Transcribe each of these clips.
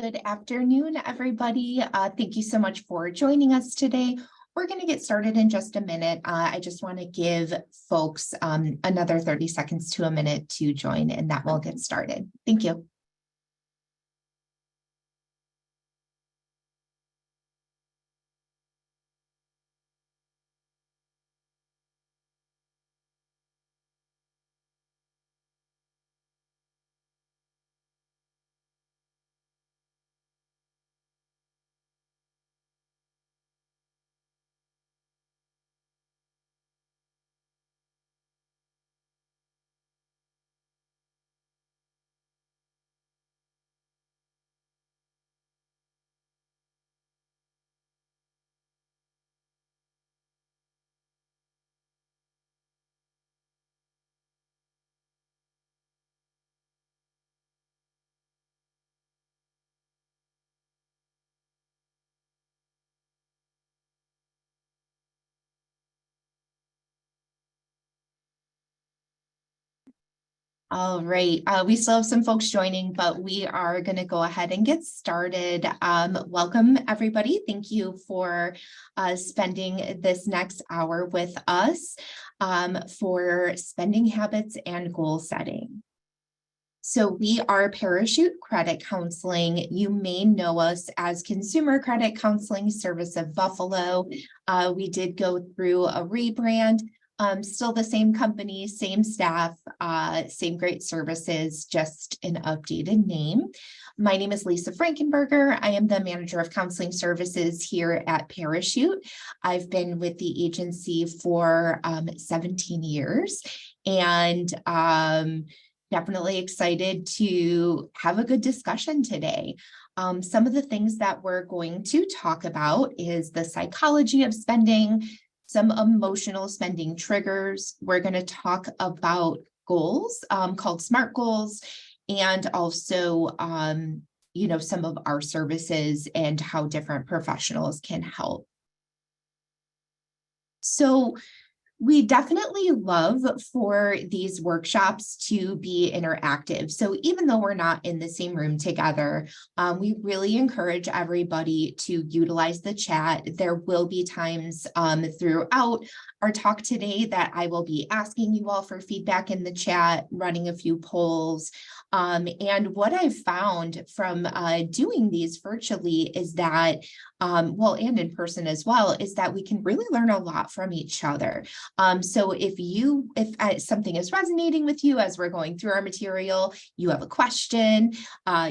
Good afternoon, everybody. Thank you so much for joining us today. We're going to get started in just a minute. I just want to give folks another 30 seconds to a minute to join, and that will get started. Thank you. All right, we still have some folks joining, but we are going to go ahead and get started. Welcome, everybody. Thank you for spending this next hour with us for spending habits and goal setting. So we are Parachute Credit Counseling. You may know us as Consumer Credit Counseling Service of Buffalo. We did go through a rebrand. Still the same company, same staff, same great services, just an updated name. My name is Lisa Frankenberger. I am the manager of counseling services here at Parachute. I've been with the agency for 17 years and definitely excited to have a good discussion today. Some of the things that we're going to talk about is the psychology of spending, some emotional spending triggers. We're going to talk about goals called SMART goals, and also, some of our services and how different professionals can help. So we definitely love for these workshops to be interactive. So even though we're not in the same room together, we really encourage everybody to utilize the chat. There will be times throughout our talk today that I will be asking you all for feedback in the chat, running a few polls. And what I've found from doing these virtually is that, and in person as well, is that we can really learn a lot from each other. So if something is resonating with you as we're going through our material, you have a question,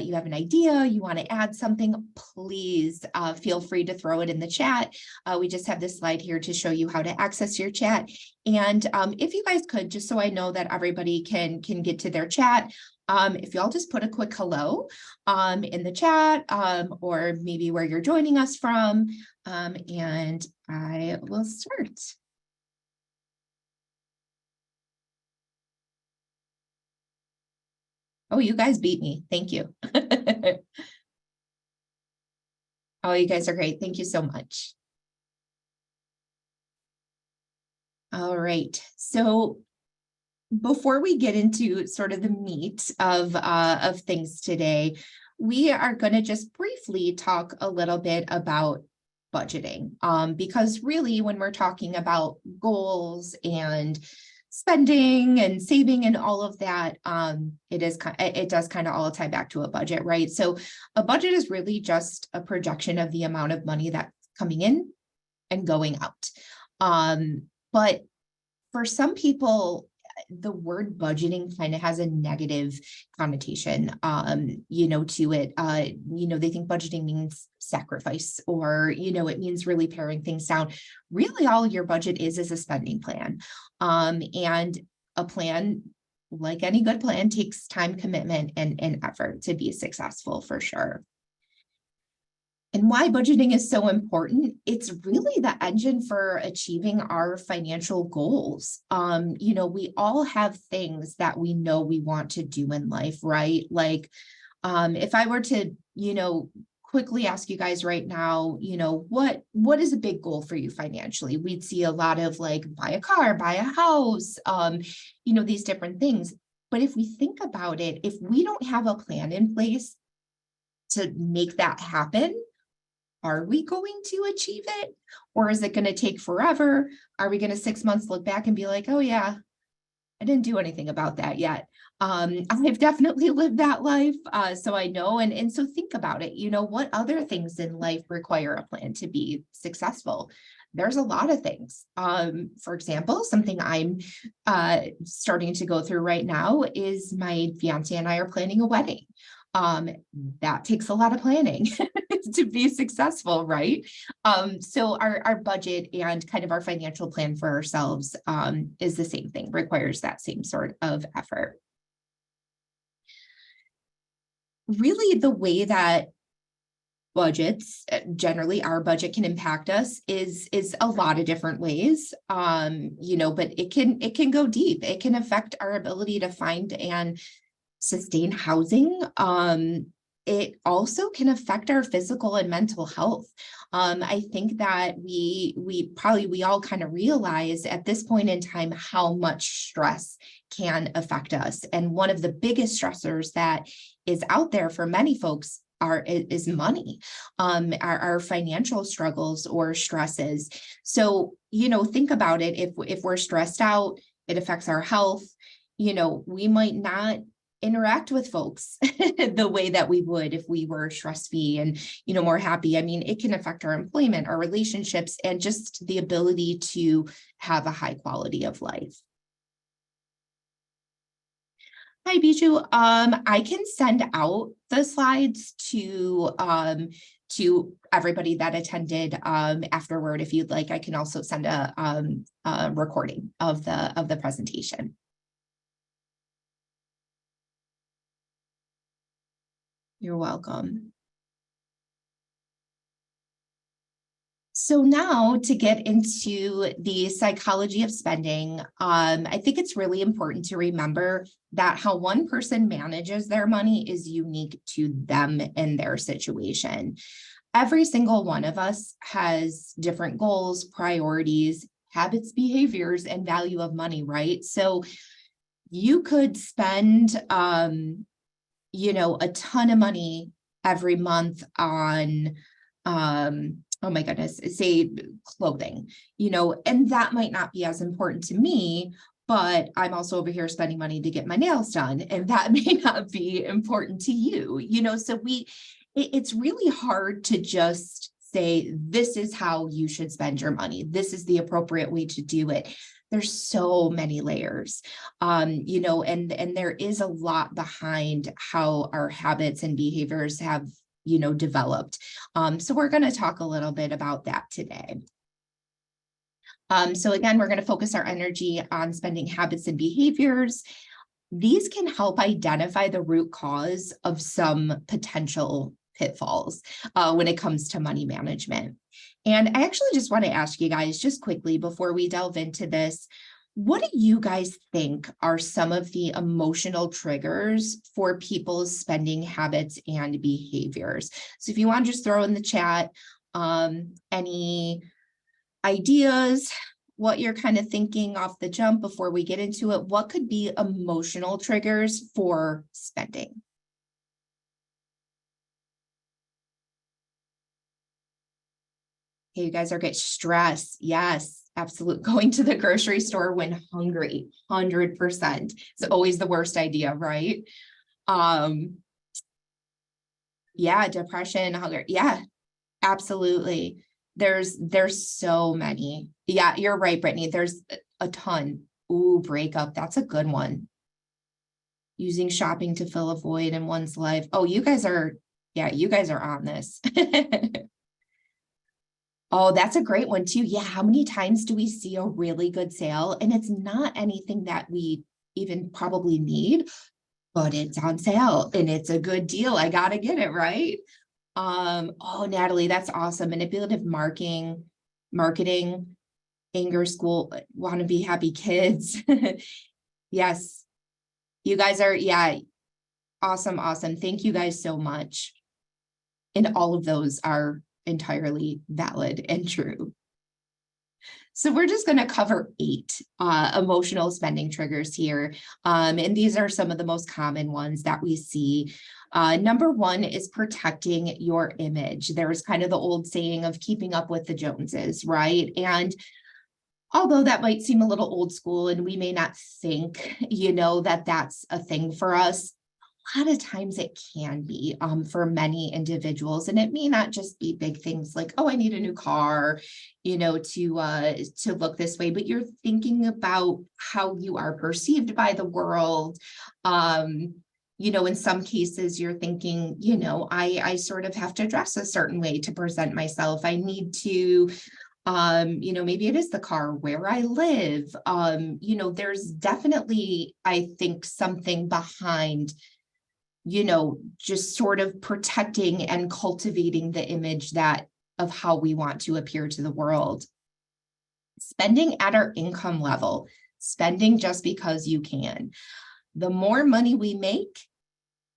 you have an idea, you want to add something, please feel free to throw it in the chat. We just have this slide here to show you how to access your chat. And if you guys could, just so I know that everybody can get to their chat, if y'all just put a quick hello in the chat or maybe where you're joining us from, and I will start. Oh, you guys beat me. Thank you. Oh, you guys are great. Thank you so much. All right. So before we get into sort of the meat of things today, we are going to just briefly talk a little bit about budgeting, because really when we're talking about goals and spending and saving and all of that, it does kind of all tie back to a budget, right? So a budget is really just a projection of the amount of money that's coming in and going out. But for some people, the word budgeting kind of has a negative connotation, to it. They think budgeting means sacrifice, or, it means really paring things down. Really, all your budget is a spending plan. And a plan, like any good plan, takes time, commitment, and effort to be successful, for sure. And why budgeting is so important, it's really the engine for achieving our financial goals. We all have things that we know we want to do in life, right? Like, if I were to, quickly ask you guys right now, what is a big goal for you financially? We'd see a lot of like, buy a car, buy a house, these different things. But if we think about it, if we don't have a plan in place, to make that happen, are we going to achieve it? Or is it going to take forever? Are we going to 6 months look back and be like, oh yeah, I didn't do anything about that yet. I've definitely lived that life. So I know, and so think about it, what other things in life require a plan to be successful? There's a lot of things. For example, something I'm starting to go through right now is my fiance and I are planning a wedding. That takes a lot of planning to be successful, right? So our budget and kind of our financial plan for ourselves is the same thing, requires that same sort of effort. Really, the way that budgets, generally our budget can impact us is a lot of different ways. But it can go deep. It can affect our ability to find and sustain housing. It also can affect our physical and mental health. I think that we all kind of realize at this point in time how much stress can affect us. And one of the biggest stressors that is out there for many folks is money, our financial struggles or stresses. So, think about it. If we're stressed out, it affects our health. We might not interact with folks the way that we would if we were stress-free and, more happy. I mean, it can affect our employment, our relationships, and just the ability to have a high quality of life. Hi, Bijou. I can send out the slides to everybody that attended afterward. If you'd like, I can also send a recording of the presentation. You're welcome. So now to get into the psychology of spending, I think it's really important to remember that how one person manages their money is unique to them and their situation. Every single one of us has different goals, priorities, habits, behaviors, and value of money, right? So you could spend, a ton of money every month on, oh my goodness, say clothing, and that might not be as important to me, but I'm also over here spending money to get my nails done, and that may not be important to you, so it's really hard to just say, this is how you should spend your money. This is the appropriate way to do it. There's so many layers, and there is a lot behind how our habits and behaviors have, developed. So we're going to talk a little bit about that today. So again, we're going to focus our energy on spending habits and behaviors. These can help identify the root cause of some potential pitfalls when it comes to money management. And I actually just want to ask you guys just quickly before we delve into this, what do you guys think are some of the emotional triggers for people's spending habits and behaviors? So if you want to just throw in the chat any ideas, what you're kind of thinking off the jump before we get into it, what could be emotional triggers for spending? Okay, you guys are getting stressed. Yes, absolutely. Going to the grocery store when hungry, 100%. It's always the worst idea, right? Yeah, depression, hunger. Yeah, absolutely. There's so many. Yeah, you're right, Brittany. There's a ton. Ooh, breakup. That's a good one. Using shopping to fill a void in one's life. Oh, you guys are on this. Oh, that's a great one too. Yeah, how many times do we see a really good sale and it's not anything that we even probably need, but it's on sale and it's a good deal. I gotta get it, right? Oh, Natalie, that's awesome. Manipulative marketing, anger school, want to be happy kids. Yes, you guys are, yeah, awesome. Thank you guys so much. And all of those are entirely valid and true. So we're just going to cover 8 emotional spending triggers here. And these are some of the most common ones that we see. Number 1 is protecting your image. There's kind of the old saying of keeping up with the Joneses, right? And although that might seem a little old school and we may not think, that that's a thing for us, a lot of times it can be for many individuals. And it may not just be big things like, oh, I need a new car, to look this way, but you're thinking about how you are perceived by the world. In some cases you're thinking, I sort of have to dress a certain way to present myself. I need to maybe it is the car, where I live. There's definitely, I think, something behind, just sort of protecting and cultivating the image of how we want to appear to the world. Spending at our income level, spending just because you can. The more money we make,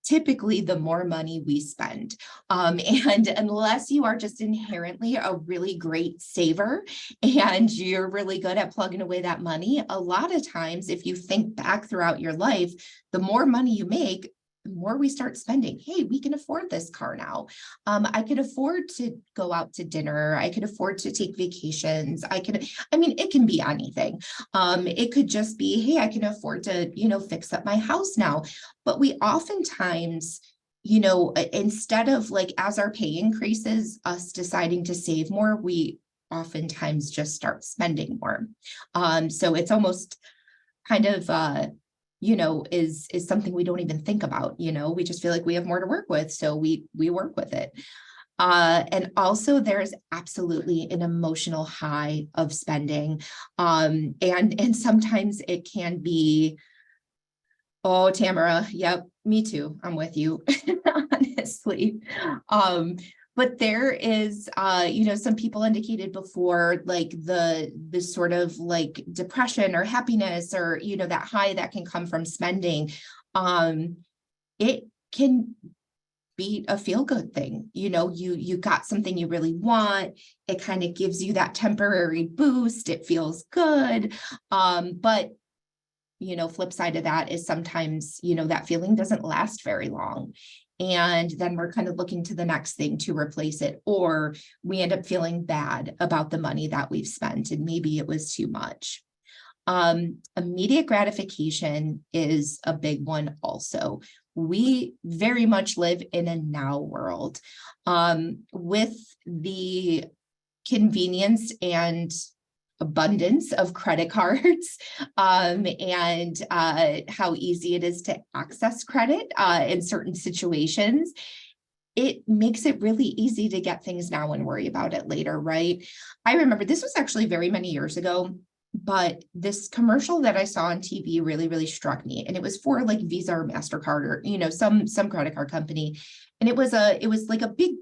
typically the more money we spend. And unless you are just inherently a really great saver and you're really good at plugging away that money, a lot of times, if you think back throughout your life, the more money you make, the more we start spending. Hey, we can afford this car now. I could afford to go out to dinner. I could afford to take vacations. It can be anything. It could just be, hey, I can afford to, fix up my house now. But we oftentimes, instead of like, as our pay increases, us deciding to save more, we oftentimes just start spending more. So it's almost kind of, is something we don't even think about. We just feel like we have more to work with, so we work with it. And also there's absolutely an emotional high of spending. And sometimes it can be, oh, Tamara, yep, me too. I'm with you, honestly. But there is, some people indicated before, like the sort of like depression or happiness or, that high that can come from spending. It can be a feel-good thing. You got something you really want. It kind of gives you that temporary boost. It feels good. But flip side of that is sometimes, that feeling doesn't last very long. And then we're kind of looking to the next thing to replace it, or we end up feeling bad about the money that we've spent and maybe it was too much. Immediate gratification is a big one also. We very much live in a now world, with the convenience and abundance of credit cards, and how easy it is to access credit in certain situations. It makes it really easy to get things now and worry about it later, right? I remember this was actually very many years ago, but this commercial that I saw on TV really, really struck me. And it was for like Visa or MasterCard or, some credit card company. And it was like a big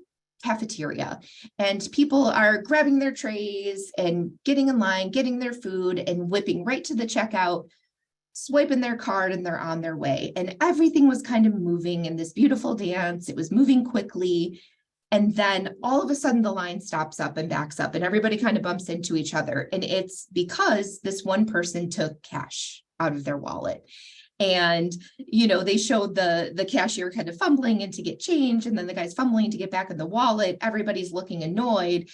cafeteria, and people are grabbing their trays and getting in line, getting their food and whipping right to the checkout, swiping their card, and they're on their way. And everything was kind of moving in this beautiful dance. It was moving quickly. And then all of a sudden the line stops up and backs up and everybody kind of bumps into each other. And it's because this one person took cash out of their wallet. And, they showed the cashier kind of fumbling in to get change, and then the guy's fumbling to get back in the wallet. Everybody's looking annoyed.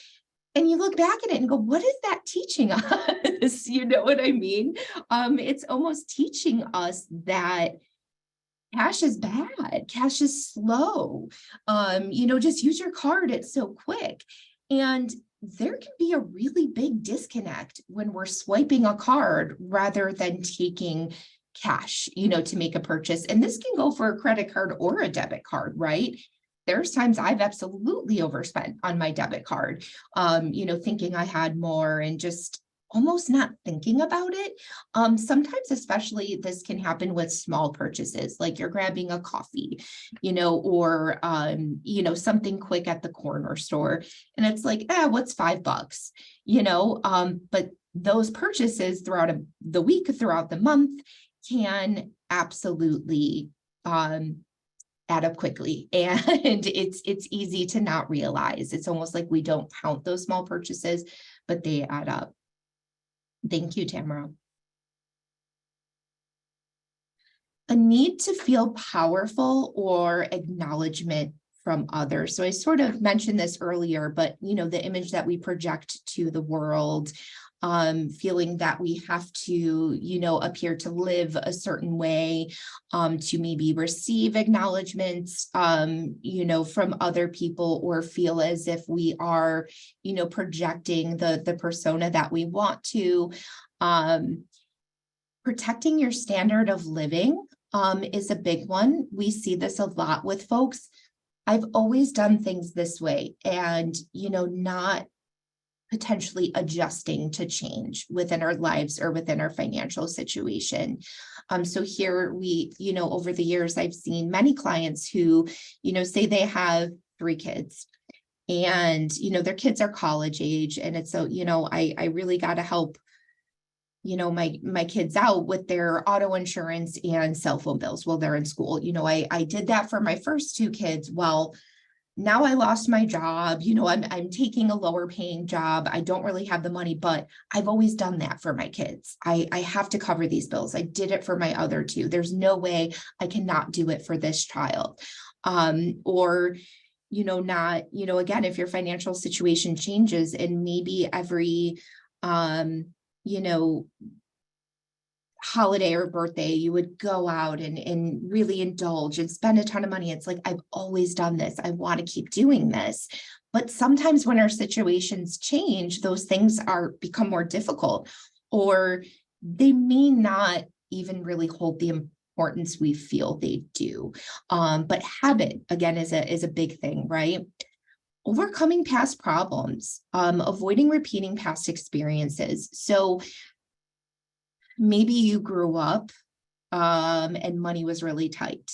And you look back at it and go, what is that teaching us? You know what I mean? It's almost teaching us that cash is bad. Cash is slow. Just use your card. It's so quick. And there can be a really big disconnect when we're swiping a card rather than taking cash, to make a purchase. And this can go for a credit card or a debit card, right? There's times I've absolutely overspent on my debit card, thinking I had more and just almost not thinking about it. Sometimes, especially this can happen with small purchases, like you're grabbing a coffee, or, something quick at the corner store. And it's like, what's $5, but those purchases throughout the week, throughout the month, can absolutely add up quickly. And it's easy to not realize. It's almost like we don't count those small purchases, but they add up. Thank you, Tamara. A need to feel powerful or acknowledgement from others. So I sort of mentioned this earlier, but the image that we project to the world, feeling that we have to, appear to live a certain way, to maybe receive acknowledgments, from other people, or feel as if we are, projecting the persona that we want to. Protecting your standard of living is a big one. We see this a lot with folks. I've always done things this way, and, not potentially adjusting to change within our lives or within our financial situation. So here we, over the years, I've seen many clients who, say they have 3 kids, and, their kids are college age, and it's so, I really got to help my kids out with their auto insurance and cell phone bills while they're in school. I did that for my first 2 kids. Well, now I lost my job. I'm taking a lower paying job. I don't really have the money, but I've always done that for my kids. I have to cover these bills. I did it for my other 2. There's no way I cannot do it for this child. Or not, again, if your financial situation changes and maybe every, holiday or birthday, you would go out and really indulge and spend a ton of money. It's like, I've always done this. I want to keep doing this. But sometimes when our situations change, those things become more difficult, or they may not even really hold the importance we feel they do. But habit, again, is a big thing, right? Overcoming past problems, avoiding repeating past experiences. So maybe you grew up and money was really tight,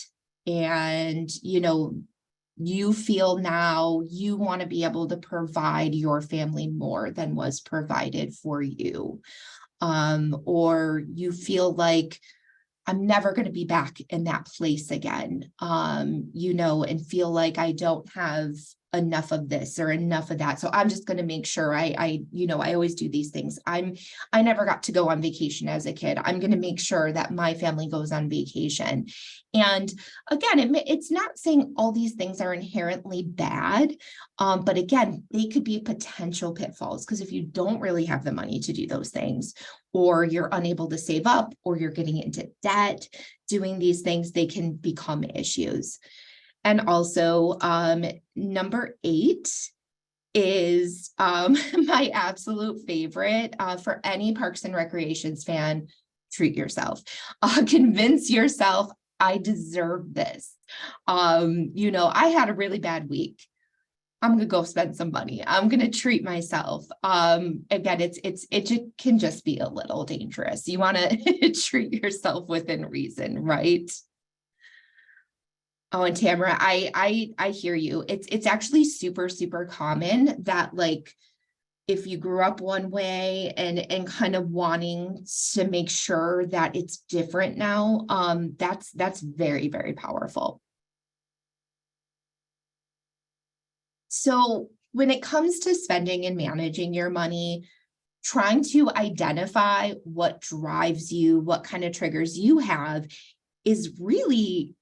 and you feel now you want to be able to provide your family more than was provided for you, or you feel like, I'm never going to be back in that place again, and feel like I don't have enough of this or enough of that. So I'm just going to make sure I always do these things. I never got to go on vacation as a kid. I'm going to make sure that my family goes on vacation. And again, it's not saying all these things are inherently bad, but again, they could be potential pitfalls, because if you don't really have the money to do those things, or you're unable to save up, or you're getting into debt, doing these things, they can become issues. And also, number 8 is my absolute favorite for any Parks and Recreations fan: treat yourself. Convince yourself, I deserve this. I had a really bad week. I'm going to go spend some money. I'm going to treat myself. Again, it can just be a little dangerous. You want to treat yourself within reason, right? Oh, and Tamara, I hear you. It's actually super, super common that, like, if you grew up one way and kind of wanting to make sure that it's different now, that's very, very powerful. So when it comes to spending and managing your money, trying to identify what drives you, what kind of triggers you have, is really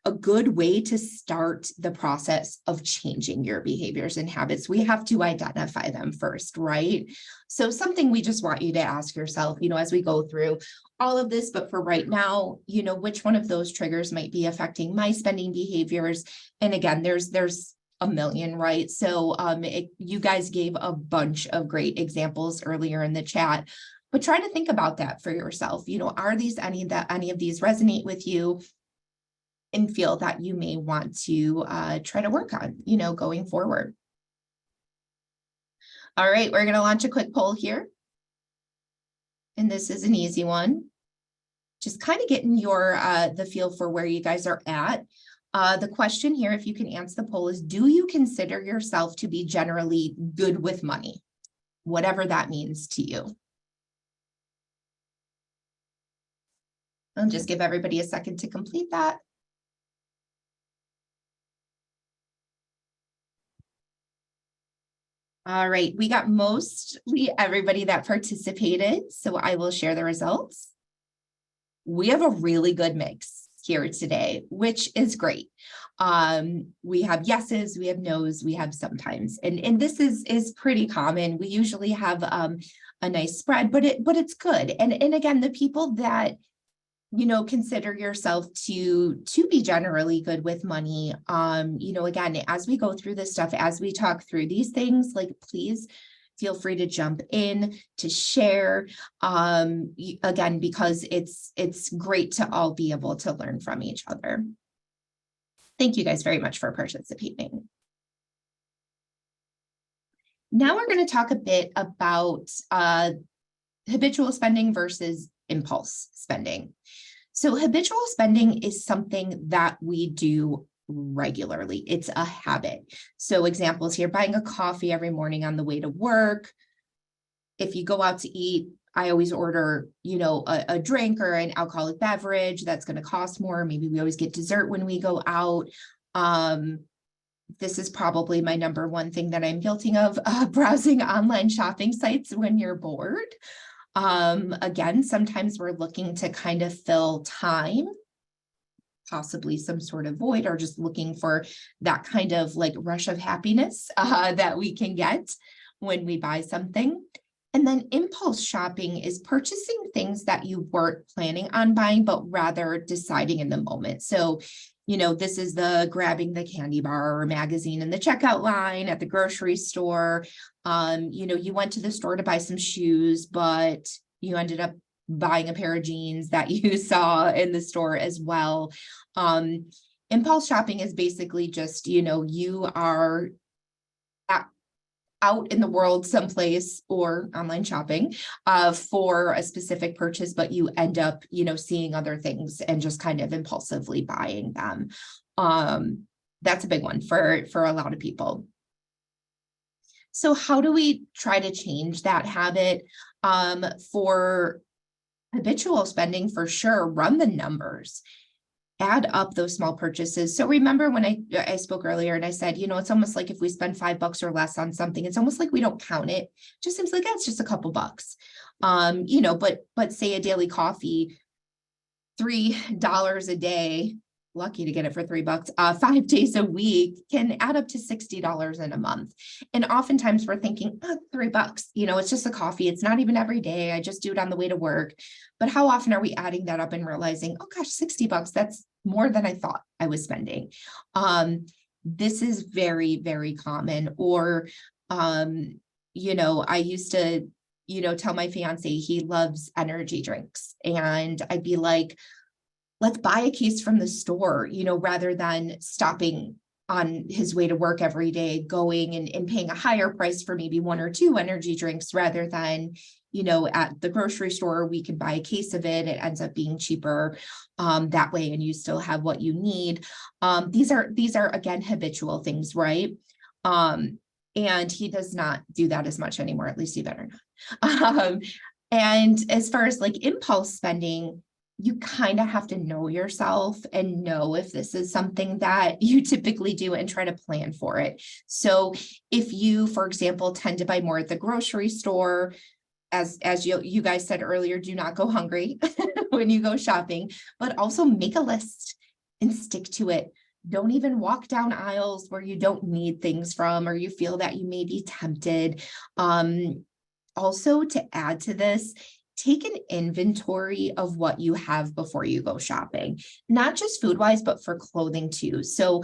a good way to start the process of changing your behaviors and habits. We have to identify them first, right? So something we just want you to ask yourself, as we go through all of this, but for right now, which one of those triggers might be affecting my spending behaviors? And again, there's a million, right? So you guys gave a bunch of great examples earlier in the chat, but try to think about that for yourself. Are these any of these resonate with you and feel that you may want to try to work on, going forward? All right, we're going to launch a quick poll here. And this is an easy one. Just kind of getting the feel for where you guys are at. The question here, if you can answer the poll, is: do you consider yourself to be generally good with money? Whatever that means to you. I'll just give everybody a second to complete that. All right, we got mostly everybody that participated, so I will share the results. We have a really good mix here today, which is great. We have yeses, we have nos, we have sometimes, and this is pretty common. We usually have a nice spread, but it's good. And again, the people that consider yourself to be generally good with money, again, as we go through this stuff, as we talk through these things, like, please feel free to jump in, to share, again, because it's great to all be able to learn from each other. Thank you guys very much for participating. Now we're going to talk a bit about habitual spending versus impulse spending. So habitual spending is something that we do regularly. It's a habit. So examples here: buying a coffee every morning on the way to work. If you go out to eat, I always order, a drink or an alcoholic beverage that's going to cost more. Maybe we always get dessert when we go out. This is probably my number one thing that I'm guilty of, browsing online shopping sites when you're bored. Again, sometimes we're looking to kind of fill time, possibly some sort of void, or just looking for that kind of like rush of happiness that we can get when we buy something. And then impulse shopping is purchasing things that you weren't planning on buying, but rather deciding in the moment. So, this is the grabbing the candy bar or magazine in the checkout line at the grocery store. You went to the store to buy some shoes, but you ended up buying a pair of jeans that you saw in the store as well. Impulse shopping is basically just, you are out in the world someplace or online shopping for a specific purchase, but you end up, seeing other things and just kind of impulsively buying them. That's a big one for a lot of people. So how do we try to change that habit? For habitual spending, for sure, run the numbers. Add up those small purchases. So remember when I spoke earlier and I said, it's almost like if we spend $5 or less on something, it's almost like we don't count it. It just seems like it's just a couple bucks. But say a daily coffee, $3 a day, lucky to get it for $3, 5 days a week can add up to $60 in a month. And oftentimes we're thinking, $3, it's just a coffee. It's not even every day. I just do it on the way to work. But how often are we adding that up and realizing, oh gosh, $60, that's more than I thought I was spending. This is very, very common. Or, I used to, tell my fiance he loves energy drinks. And I'd be like, let's buy a case from the store, rather than stopping on his way to work every day, going and paying a higher price for maybe 1 or 2 energy drinks, rather than, at the grocery store, we can buy a case of it. It ends up being cheaper that way, and you still have what you need. These are again, habitual things, right? And he does not do that as much anymore, at least he better not. And as far as like impulse spending, you kind of have to know yourself and know if this is something that you typically do and try to plan for it. So if you, for example, tend to buy more at the grocery store, as you guys said earlier, do not go hungry when you go shopping, but also make a list and stick to it. Don't even walk down aisles where you don't need things from, or you feel that you may be tempted. Also, to add to this, take an inventory of what you have before you go shopping, not just food wise, but for clothing too. So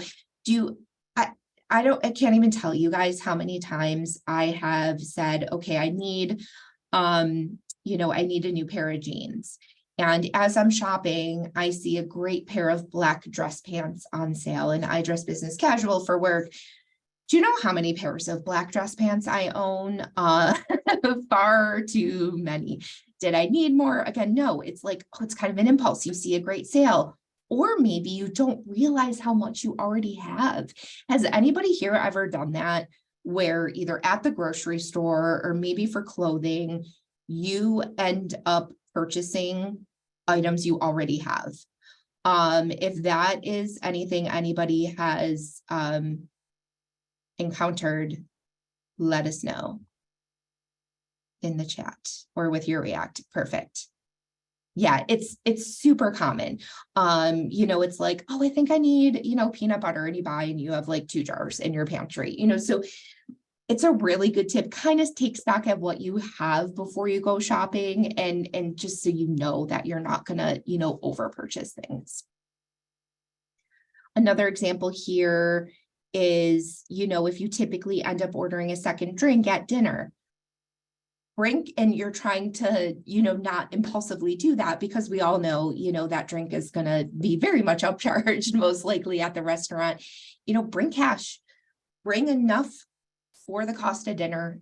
I can't even tell you guys how many times I have said, okay, I need a new pair of jeans. And as I'm shopping, I see a great pair of black dress pants on sale, and I dress business casual for work. Do you know how many pairs of black dress pants I own? Far too many. Did I need more? Again, no, it's like, it's kind of an impulse. You see a great sale, or maybe you don't realize how much you already have. Has anybody here ever done that, where either at the grocery store or maybe for clothing, you end up purchasing items you already have? If that is anything anybody has encountered, Let us know in the chat or with your react. Perfect. Yeah, it's super common. It's like, oh, I think I need, peanut butter, and you buy and you have like 2 jars in your pantry, so it's a really good tip. Kind of take stock at what you have before you go shopping, and just so you know that you're not gonna, over purchase things. Another example here is, if you typically end up ordering a second drink at dinner, and you're trying to, not impulsively do that, because we all know, that drink is going to be very much upcharged, most likely at the restaurant. Bring cash, bring enough for the cost of dinner,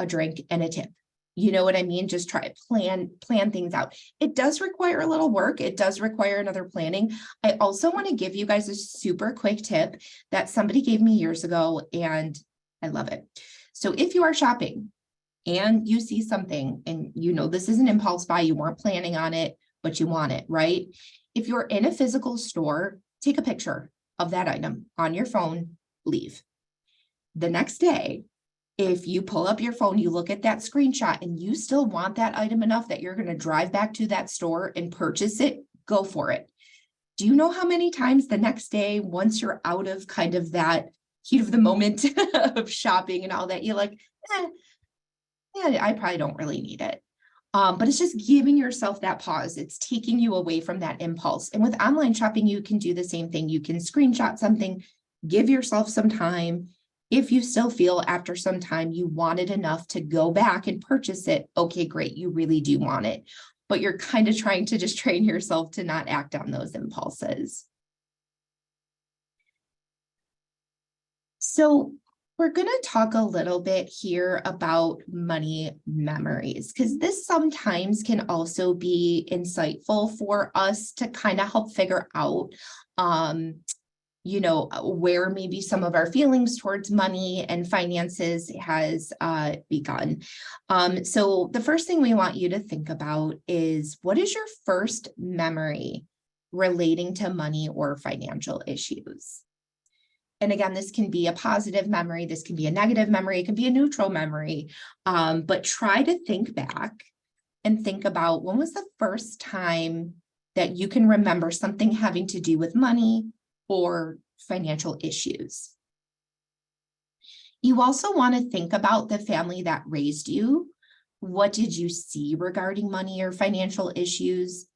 a drink, and a tip. You know what I mean? Just try plan things out. It does require a little work. It does require another planning. I also want to give you guys a super quick tip that somebody gave me years ago, and I love it. So if you are shopping and you see something and this is an impulse buy, you weren't planning on it, but you want it, right? If you're in a physical store, take a picture of that item on your phone, leave. The next day, if you pull up your phone, you look at that screenshot and you still want that item enough that you're going to drive back to that store and purchase it, go for it. Do you know how many times the next day, once you're out of kind of that heat of the moment of shopping and all that, you're like, yeah, I probably don't really need it. But it's just giving yourself that pause. It's taking you away from that impulse. And with online shopping, you can do the same thing. You can screenshot something, give yourself some time. If you still feel after some time you want it enough to go back and purchase it, okay, great, you really do want it. But you're kind of trying to just train yourself to not act on those impulses. So we're going to talk a little bit here about money memories, because this sometimes can also be insightful for us to kind of help figure out, where maybe some of our feelings towards money and finances has begun. So the first thing we want you to think about is, what is your first memory relating to money or financial issues? And again, this can be a positive memory, this can be a negative memory, it can be a neutral memory, but try to think back and think about, when was the first time that you can remember something having to do with money or financial issues. You also want to think about the family that raised you. What did you see regarding money or financial issues?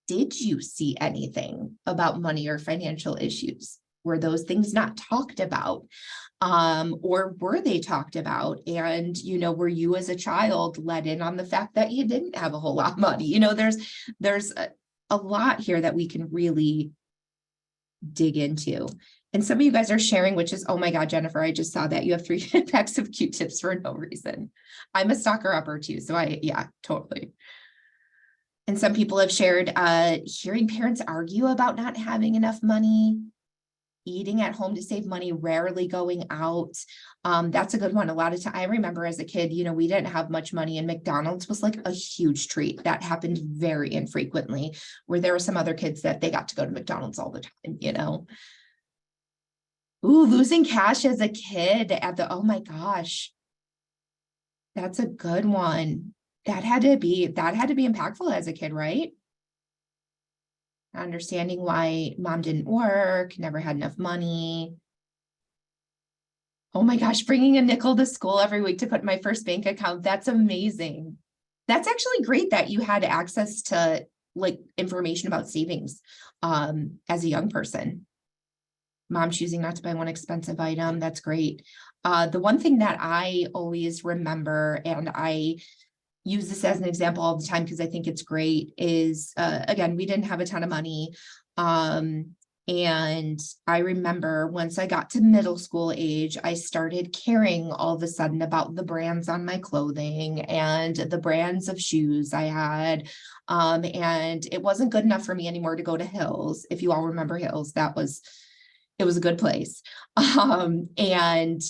Did you see anything about money or financial issues? Were those things not talked about? Or were they talked about? And, were you as a child let in on the fact that you didn't have a whole lot of money? There's a lot here that we can really dig into. And some of you guys are sharing, which is, oh my God, Jennifer, I just saw that you have 3 packs of Q-tips for no reason. I'm a stalker upper too. So yeah, totally. And some people have shared hearing parents argue about not having enough money, eating at home to save money, rarely going out. That's a good one. A lot of time, I remember as a kid, we didn't have much money, and McDonald's was like a huge treat. That happened very infrequently, where there were some other kids that they got to go to McDonald's all the time, Ooh, losing cash as a kid oh my gosh. That's a good one. That had to be impactful as a kid, right? Understanding why mom didn't work, never had enough money. Oh my gosh, bringing a nickel to school every week to put in my first bank account. That's amazing. That's actually great that you had access to information about savings as a young person. Mom choosing not to buy one expensive item. That's great. The one thing that I always remember, and I use this as an example all the time because I think it's great, is again, we didn't have a ton of money. And I remember once I got to middle school age, I started caring all of a sudden about the brands on my clothing and the brands of shoes I had. And it wasn't good enough for me anymore to go to Hills. If you all remember Hills, it was a good place. And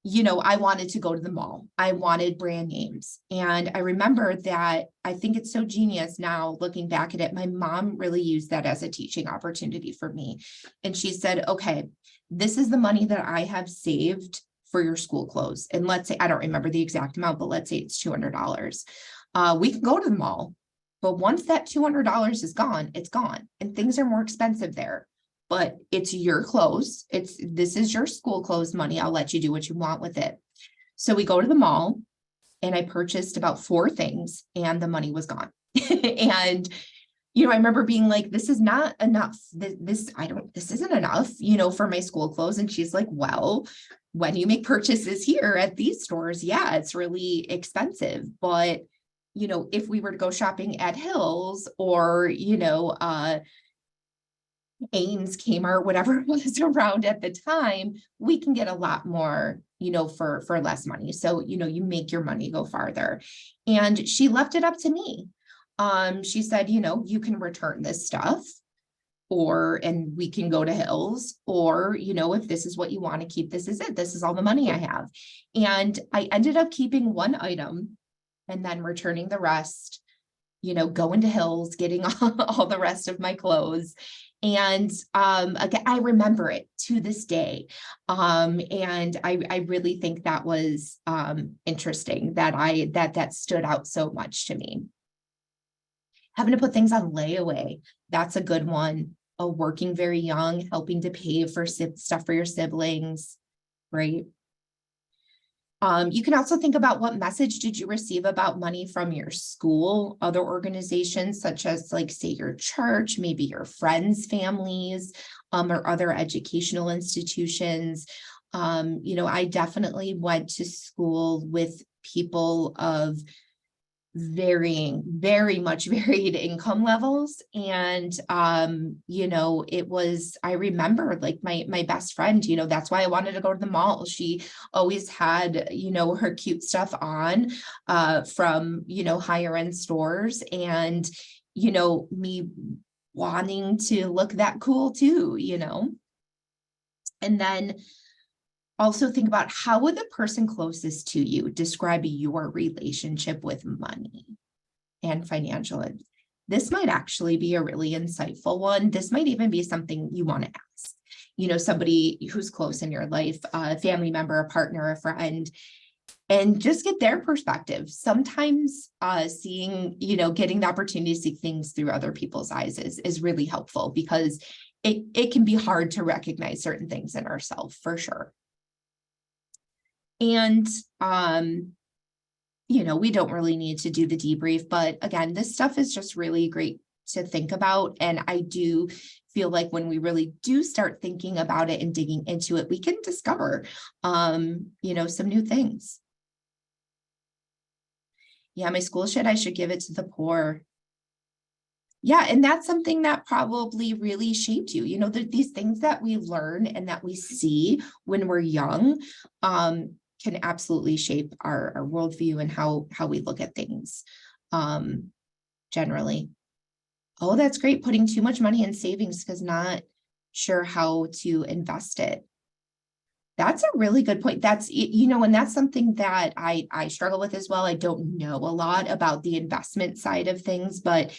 I wanted to go to the mall. I wanted brand names. And I remember that I think it's so genius now looking back at it. My mom really used that as a teaching opportunity for me. And she said, okay, this is the money that I have saved for your school clothes. And let's say, I don't remember the exact amount, but let's say it's $200. We can go to the mall, but once that $200 is gone, it's gone, and things are more expensive there. But it's your clothes. This is your school clothes money. I'll let you do what you want with it. So we go to the mall, and I purchased about 4 things, and the money was gone. And I remember being like, this is not enough. This isn't enough, for my school clothes. And she's like, well, when you make purchases here at these stores, yeah, it's really expensive. But, if we were to go shopping at Hills or, Ames, Kmart, whatever was around at the time, we can get a lot more, for less money. So, you make your money go farther. And she left it up to me. She said, you can return this stuff, and we can go to Hills, or, if this is what you want to keep, this is it. This is all the money I have. And I ended up keeping one item and then returning the rest, going to Hills, getting all the rest of my clothes. And again, I remember it to this day. And I really think that was interesting, that stood out so much to me. Having to put things on layaway, that's a good one. Working very young, helping to pay for stuff for your siblings, right? You can also think about, what message did you receive about money from your school, other organizations, such as, like, say, your church, maybe your friends' families, or other educational institutions. I definitely went to school with people of very much varied income levels. And, it was, I remember, like, my best friend, that's why I wanted to go to the mall. She always had, her cute stuff on, from, higher end stores, and, me wanting to look that cool too, and then also think about, how would the person closest to you describe your relationship with money and financial? This might actually be a really insightful one. This might even be something you want to ask, somebody who's close in your life, a family member, a partner, a friend, and just get their perspective. Sometimes getting the opportunity to see things through other people's eyes is really helpful, because it can be hard to recognize certain things in ourselves, for sure. And, we don't really need to do the debrief, but again, this stuff is just really great to think about. And I do feel like when we really do start thinking about it and digging into it, we can discover, some new things. Yeah, my school I should give it to the poor. Yeah, and that's something that probably really shaped you. These things that we learn and that we see when we're young, can absolutely shape our worldview and how we look at things, generally. Oh, that's great. Putting too much money in savings because not sure how to invest it. That's a really good point. That's, and that's something that I struggle with as well. I don't know a lot about the investment side of things, but,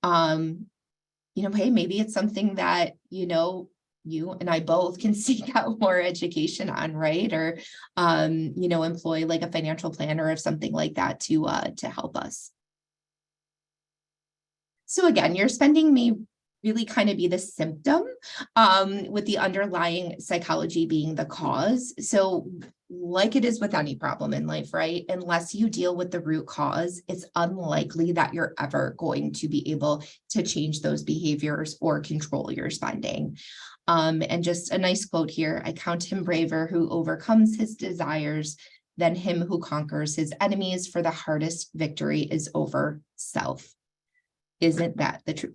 hey, maybe it's something that, you and I both can seek out more education on, right? Or, employ like a financial planner or something like that to help us. So again, your spending may really kind of be the symptom, with the underlying psychology being the cause. So like it is with any problem in life, right? Unless you deal with the root cause, it's unlikely that you're ever going to be able to change those behaviors or control your spending. And just a nice quote here: I count him braver who overcomes his desires than him who conquers his enemies, for the hardest victory is over self. Isn't that the truth?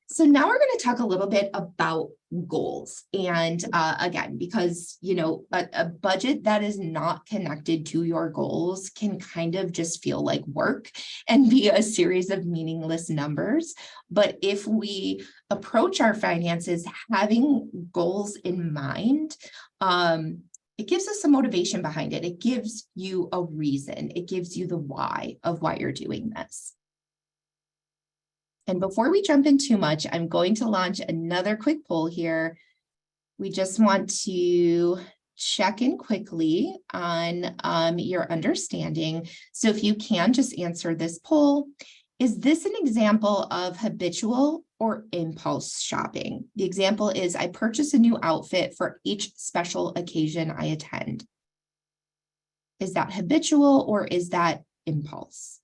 So now we're going to talk a little bit about goals. And again, because, a budget that is not connected to your goals can kind of just feel like work and be a series of meaningless numbers. But if we approach our finances having goals in mind, it gives us some motivation behind it. It gives you a reason. It gives you the why of why you're doing this. And before we jump in too much, I'm going to launch another quick poll here. We just want to check in quickly on your understanding. So if you can just answer this poll, is this an example of habitual or impulse shopping? The example is, I purchase a new outfit for each special occasion I attend. Is that habitual or is that impulse?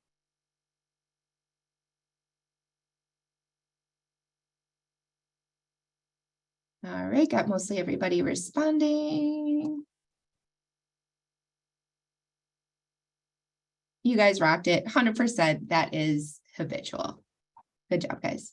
All right, got mostly everybody responding. You guys rocked it, 100%. That is habitual. Good job, guys.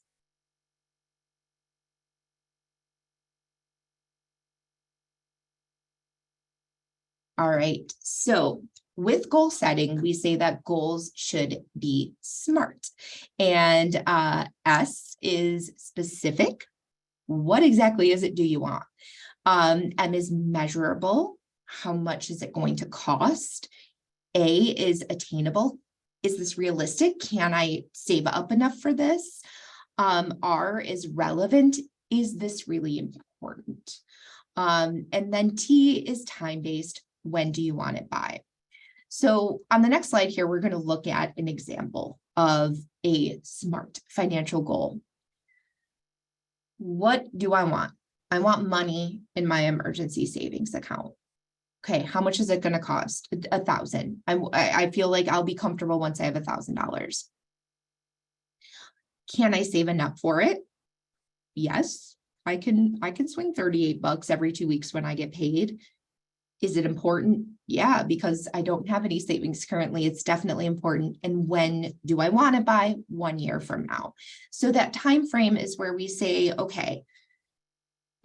All right, so with goal setting, we say that goals should be SMART. And S is specific. What exactly is it do you want? M is measurable. How much is it going to cost? A is attainable. Is this realistic? Can I save up enough for this? R is relevant. Is this really important? And then T is time-based. When do you want it by? So on the next slide here, we're going to look at an example of a SMART financial goal. What do I want? I want money in my emergency savings account. Okay, how much is it going to cost? $1,000. I feel like I'll be comfortable once I have $1,000. Can I save enough for it? Yes, I can swing $38 every 2 weeks when I get paid. Is it important? Yeah, because I don't have any savings currently. It's definitely important. And when do I want to buy? 1 year from now. So that time frame is where we say, okay,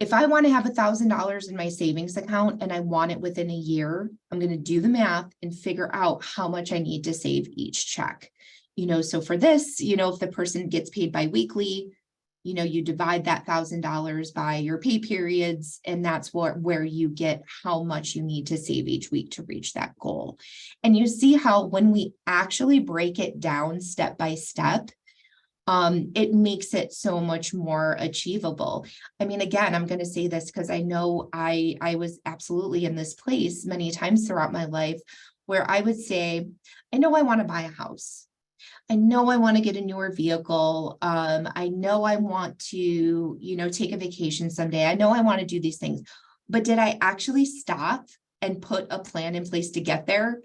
if I want to have $1,000 in my savings account and I want it within a year, I'm going to do the math and figure out how much I need to save each check. So for this, if the person gets paid biweekly, you divide that $1,000 by your pay periods, and that's where you get how much you need to save each week to reach that goal. And you see how when we actually break it down step by step, it makes it so much more achievable. I mean, again, I'm going to say this because I know I was absolutely in this place many times throughout my life where I would say, I know I want to buy a house. I know I want to get a newer vehicle. I know I want to, take a vacation someday. I know I want to do these things, but did I actually stop and put a plan in place to get there?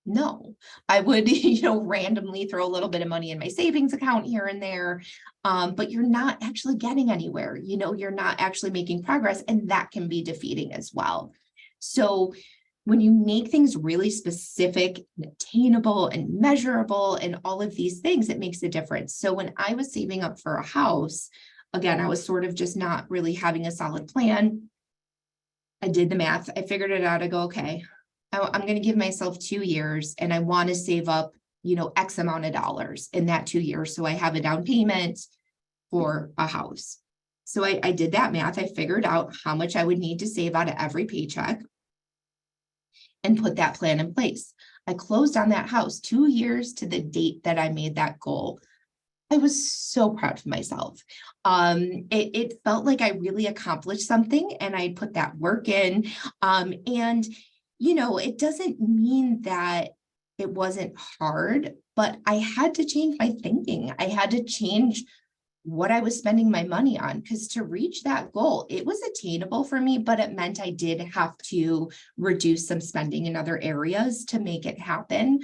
No, I would, randomly throw a little bit of money in my savings account here and there, but you're not actually getting anywhere. You're not actually making progress, and that can be defeating as well. So when you make things really specific, and attainable, and measurable, and all of these things, it makes a difference. So when I was saving up for a house, again, I was sort of just not really having a solid plan. I did the math. I figured it out. I go, okay, I'm going to give myself 2 years and I want to save up, X amount of dollars in that 2 years. So I have a down payment for a house. So I did that math. I figured out how much I would need to save out of every paycheck and put that plan in place. I closed on that house 2 years to the date that I made that goal. I was so proud of myself. It felt like I really accomplished something and I put that work in. And it doesn't mean that it wasn't hard, but I had to change my thinking. I had to change what I was spending my money on, because to reach that goal, it was attainable for me, but it meant I did have to reduce some spending in other areas to make it happen.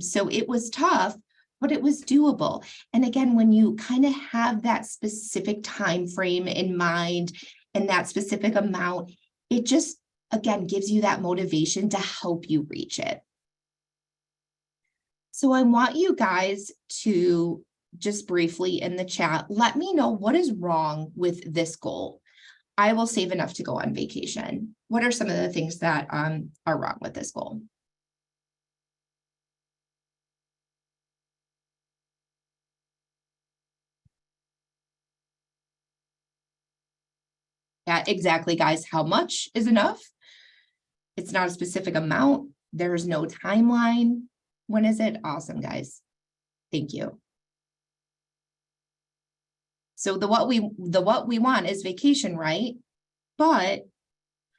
So it was tough, but it was doable. And again, when you kind of have that specific time frame in mind and that specific amount, it just, again, gives you that motivation to help you reach it. So I want you guys to just briefly in the chat, let me know what is wrong with this goal. I will save enough to go on vacation. What are some of the things that are wrong with this goal? Yeah, exactly, guys. How much is enough? It's not a specific amount. There's no timeline. When is it? Awesome, guys. Thank you. So the what we want is vacation, right? but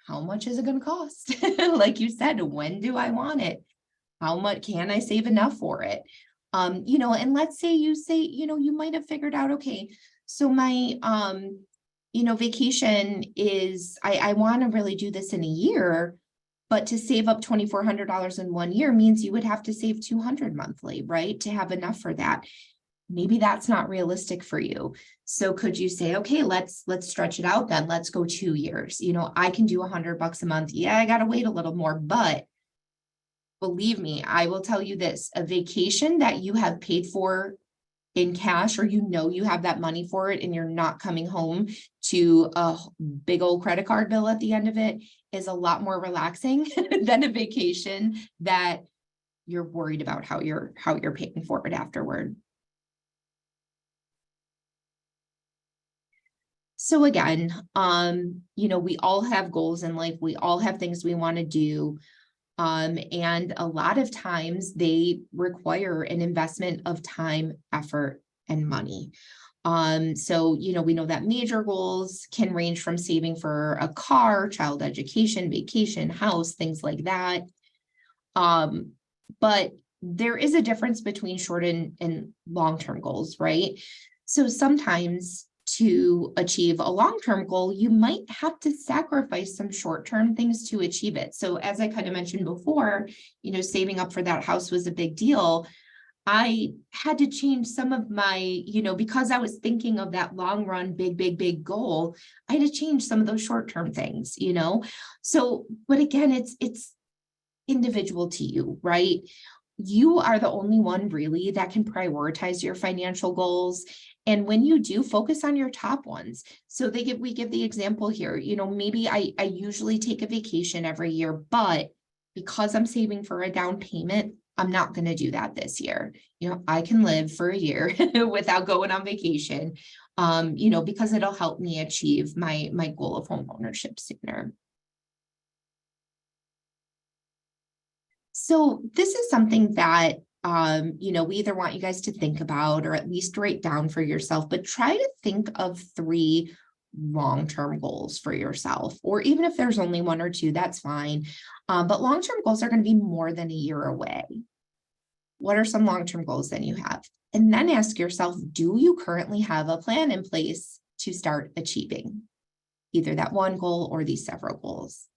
how much is it going to cost? Like you said, when do I want it? How much can I save enough for it? And let's say you say, you might have figured out, okay, so my, vacation is, I want to really do this in a year, but to save up $2,400 in 1 year means you would have to save 200 monthly, right? To have enough for that. Maybe that's not realistic for you. So could you say, okay, let's stretch it out then. Let's go 2 years. I can do $100 a month. Yeah, I got to wait a little more, but believe me, I will tell you this, a vacation that you have paid for in cash, or you have that money for it and you're not coming home to a big old credit card bill at the end of it, is a lot more relaxing than a vacation that you're worried about how you're paying for it afterward. So again, we all have goals in life. We all have things we want to do. And a lot of times they require an investment of time, effort, and money. So, we know that major goals can range from saving for a car, child education, vacation, house, things like that. But there is a difference between short and long-term goals, right? So sometimes to achieve a long-term goal, you might have to sacrifice some short-term things to achieve it. So as I kind of mentioned before, saving up for that house was a big deal. I had to change some of my, because I was thinking of that long run, big goal, I had to change some of those short-term things, So, but again, it's individual to you, right? You are the only one really that can prioritize your financial goals. And when you do, focus on your top ones. So we give the example here, maybe I usually take a vacation every year, but because I'm saving for a down payment, I'm not going to do that this year. I can live for a year without going on vacation, because it'll help me achieve my goal of home ownership sooner. So this is something that, we either want you guys to think about or at least write down for yourself, but try to think of 3 long-term goals for yourself, or even if there's only 1 or 2, that's fine. But long-term goals are going to be more than a year away. What are some long-term goals that you have? And then ask yourself, do you currently have a plan in place to start achieving either that one goal or these several goals?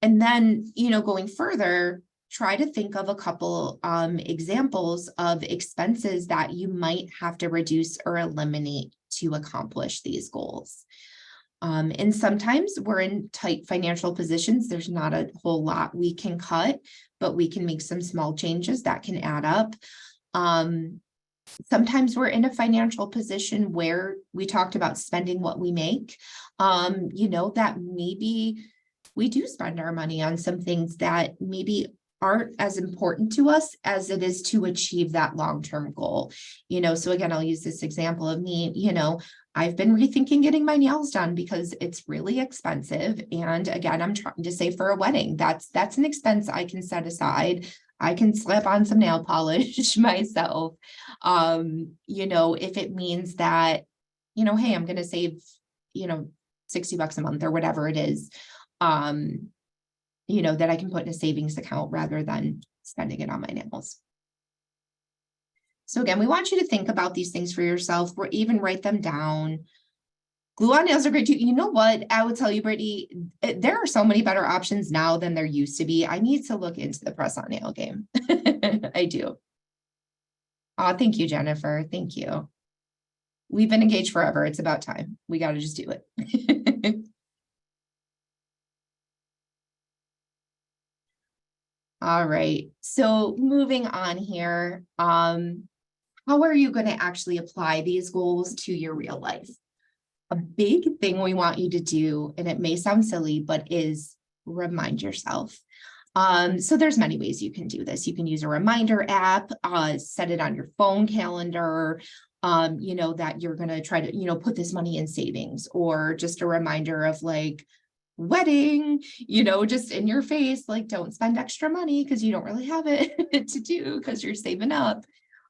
And then, going further, try to think of a couple examples of expenses that you might have to reduce or eliminate to accomplish these goals. And sometimes we're in tight financial positions. There's not a whole lot we can cut, but we can make some small changes that can add up. Sometimes we're in a financial position where we talked about spending what we make, that maybe we do spend our money on some things that maybe aren't as important to us as it is to achieve that long-term goal. So again, I'll use this example of me, I've been rethinking getting my nails done because it's really expensive. And again, I'm trying to save for a wedding. That's an expense I can set aside. I can slap on some nail polish myself. If it means that, hey, I'm going to save, $60 a month or whatever it is, that I can put in a savings account rather than spending it on my nails. So again, we want you to think about these things for yourself, or even write them down. Glue-on nails are great too. You know what? I would tell you, Brittany, there are so many better options now than there used to be. I need to look into the press-on nail game. I do. Oh, thank you, Jennifer. Thank you. We've been engaged forever. It's about time. We got to just do it. All right. So moving on here, how are you going to actually apply these goals to your real life? A big thing we want you to do, and it may sound silly, but is remind yourself. So there's many ways you can do this. You can use a reminder app, set it on your phone calendar, that you're going to try to, put this money in savings, or just a reminder of like wedding, just in your face, like don't spend extra money because you don't really have it to do because you're saving up.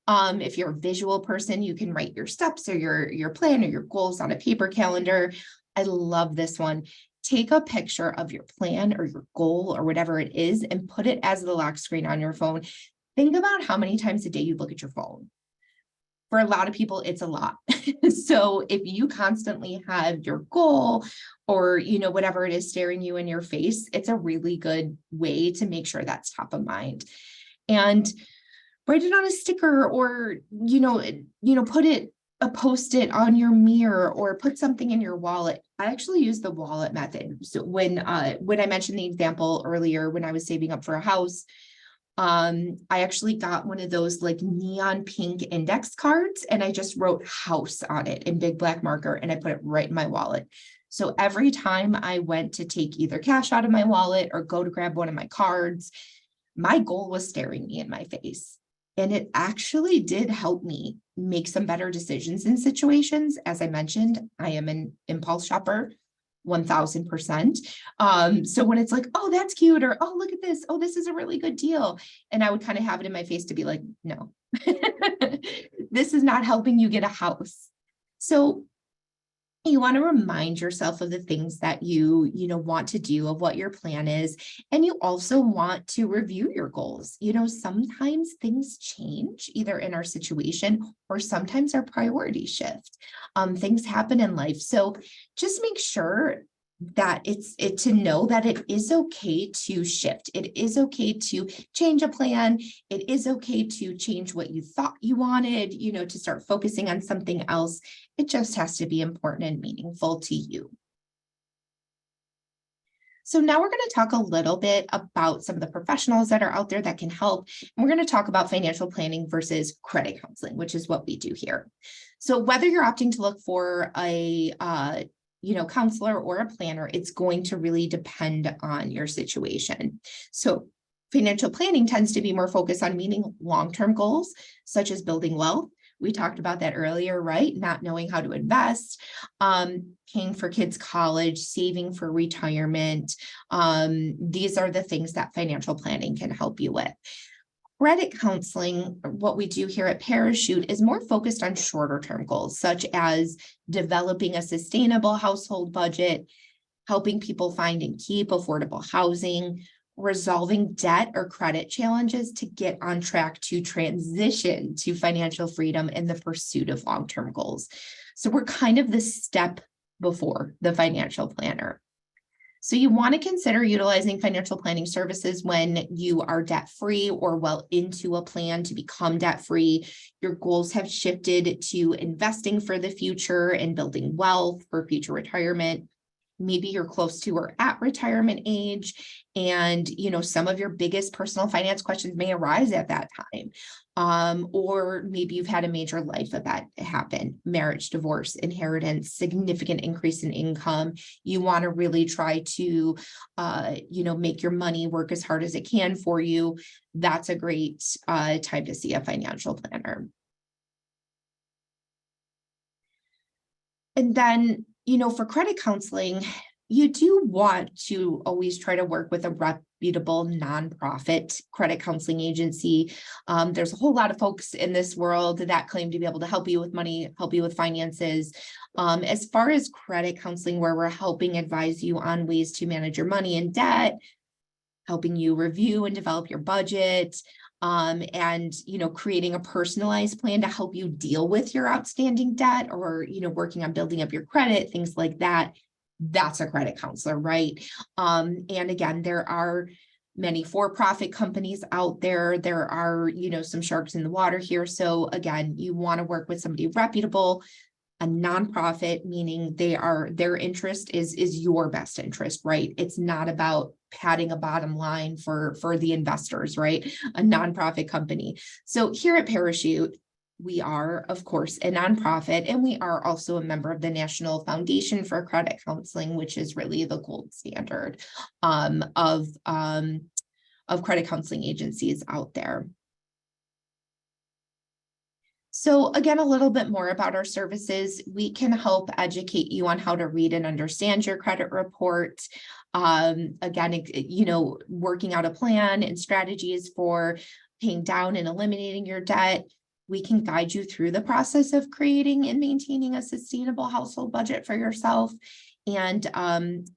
If you're a visual person, you can write your steps or your plan or your goals on a paper calendar. I love this one. Take a picture of your plan or your goal or whatever it is and put it as the lock screen on your phone. Think about how many times a day you look at your phone. For a lot of people, it's a lot. So if you constantly have your goal or, whatever it is staring you in your face, it's a really good way to make sure that's top of mind. And write it on a sticker or, put it, a post-it on your mirror or put something in your wallet. I actually use the wallet method. So when I mentioned the example earlier, when I was saving up for a house, I actually got one of those like neon pink index cards and I just wrote house on it in big black marker and I put it right in my wallet. So every time I went to take either cash out of my wallet or go to grab one of my cards, my goal was staring me in my face. And it actually did help me make some better decisions in situations. As I mentioned, I am an impulse shopper, 1000%. So when it's like, oh, that's cute, or oh, look at this, oh, this is a really good deal. And I would kind of have it in my face to be like, no, this is not helping you get a house. So you want to remind yourself of the things that you want to do, of what your plan is. And you also want to review your goals. Sometimes things change either in our situation or sometimes our priorities shift. Things happen in life. So just make sure that it's to know that it is okay to shift. It is okay to change a plan. It is okay to change what you thought you wanted, to start focusing on something else. It just has to be important and meaningful to you. So now we're going to talk a little bit about some of the professionals that are out there that can help. And we're going to talk about financial planning versus credit counseling, which is what we do here. So whether you're opting to look for a counselor or a planner, it's going to really depend on your situation. So financial planning tends to be more focused on meeting long-term goals, such as building wealth. We talked about that earlier, right? Not knowing how to invest, paying for kids' college, saving for retirement. These are the things that financial planning can help you with. Credit counseling, what we do here at Parachute, is more focused on shorter term goals, such as developing a sustainable household budget, helping people find and keep affordable housing, resolving debt or credit challenges to get on track to transition to financial freedom in the pursuit of long-term goals. So we're kind of the step before the financial planner. So you want to consider utilizing financial planning services when you are debt-free or well into a plan to become debt-free. Your goals have shifted to investing for the future and building wealth for future retirement. Maybe you're close to or at retirement age, and some of your biggest personal finance questions may arise at that time. Or maybe you've had a major life event happen, marriage, divorce, inheritance, significant increase in income. You want to really try to, make your money work as hard as it can for you. That's a great time to see a financial planner. And then, for credit counseling, you do want to always try to work with a reputable nonprofit credit counseling agency. There's a whole lot of folks in this world that claim to be able to help you with money, help you with finances. As far as credit counseling, where we're helping advise you on ways to manage your money and debt, helping you review and develop your budget, and creating a personalized plan to help you deal with your outstanding debt, or working on building up your credit, things like that. That's a credit counselor, right? And again, there are many for-profit companies out there. There are some sharks in the water here. So again, you want to work with somebody reputable. A nonprofit, meaning their interest is your best interest, right? It's not about padding a bottom line for the investors, right? A nonprofit company. So here at Parachute, we are, of course, a nonprofit, and we are also a member of the National Foundation for Credit Counseling, which is really the gold standard of credit counseling agencies out there. So again, a little bit more about our services. We can help educate you on how to read and understand your credit report. Again, working out a plan and strategies for paying down and eliminating your debt. We can guide you through the process of creating and maintaining a sustainable household budget for yourself. and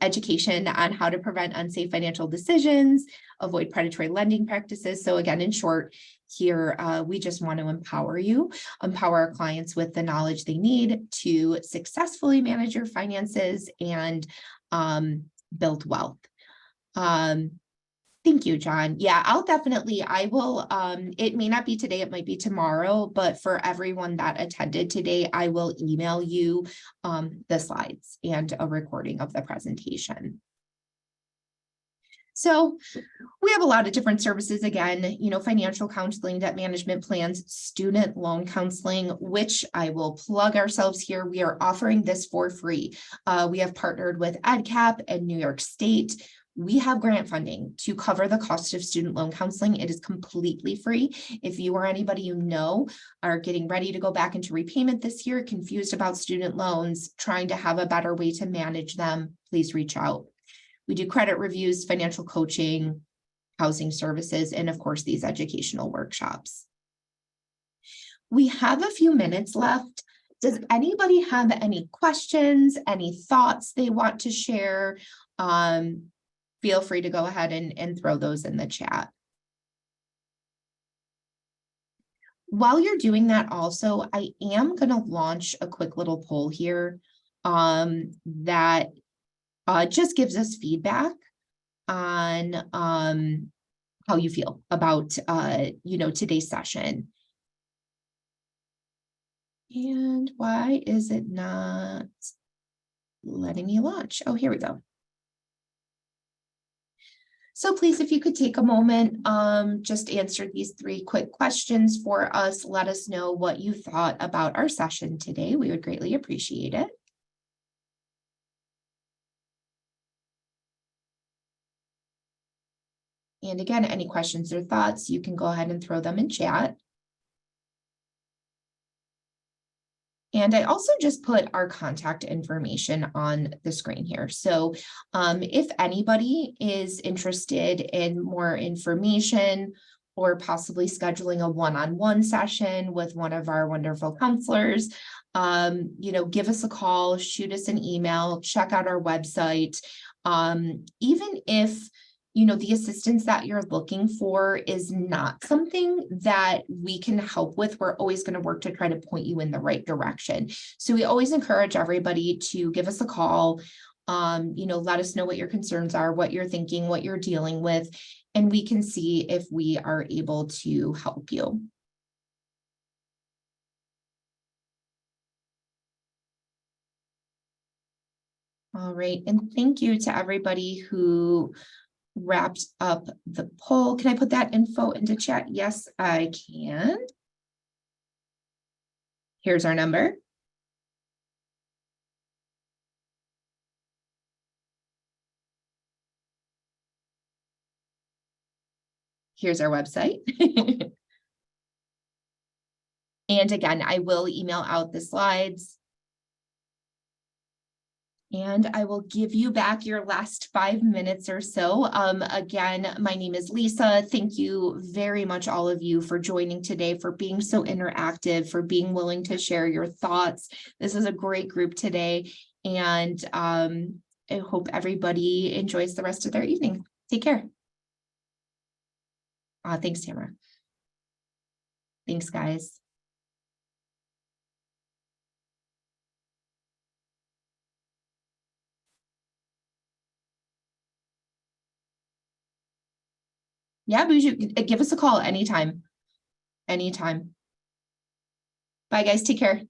education on how to prevent unsafe financial decisions, avoid predatory lending practices. So again, in short, here, we just want to empower you, empower our clients with the knowledge they need to successfully manage your finances and build wealth. Thank you, John. Yeah, I will, it may not be today, it might be tomorrow, but for everyone that attended today, I will email you the slides and a recording of the presentation. So we have a lot of different services, again, financial counseling, debt management plans, student loan counseling, which I will plug ourselves here. We are offering this for free. We have partnered with EdCap and New York State. We have grant funding to cover the cost of student loan counseling. It is completely free. If you or anybody you know are getting ready to go back into repayment this year, confused about student loans, trying to have a better way to manage them, please reach out. We do credit reviews, financial coaching, housing services, and of course, these educational workshops. We have a few minutes left. Does anybody have any questions, any thoughts they want to share? Feel free to go ahead and throw those in the chat. While you're doing that also, I am going to launch a quick little poll here that just gives us feedback on how you feel about today's session. And why is it not letting me launch? Oh, here we go. So please, if you could take a moment, just answer these 3 quick questions for us. Let us know what you thought about our session today. We would greatly appreciate it. And again, any questions or thoughts, you can go ahead and throw them in chat. And I also just put our contact information on the screen here. So if anybody is interested in more information or possibly scheduling a one-on-one session with one of our wonderful counselors, give us a call, shoot us an email, check out our website. Even if the assistance that you're looking for is not something that we can help with, we're always going to work to try to point you in the right direction. So we always encourage everybody to give us a call, let us know what your concerns are, what you're thinking, what you're dealing with, and we can see if we are able to help you. All right, and thank you to everybody who wrapped up the poll. Can I put that info into chat? Yes, I can. Here's our number. Here's our website. And again, I will email out the slides. And I will give you back your last 5 minutes or so. Again, my name is Lisa. Thank you very much, all of you, for joining today, for being so interactive, for being willing to share your thoughts. This is a great group today. And I hope everybody enjoys the rest of their evening. Take care. Thanks, Tamara. Thanks, guys. Yeah, Buju, give us a call anytime. Anytime. Bye, guys. Take care.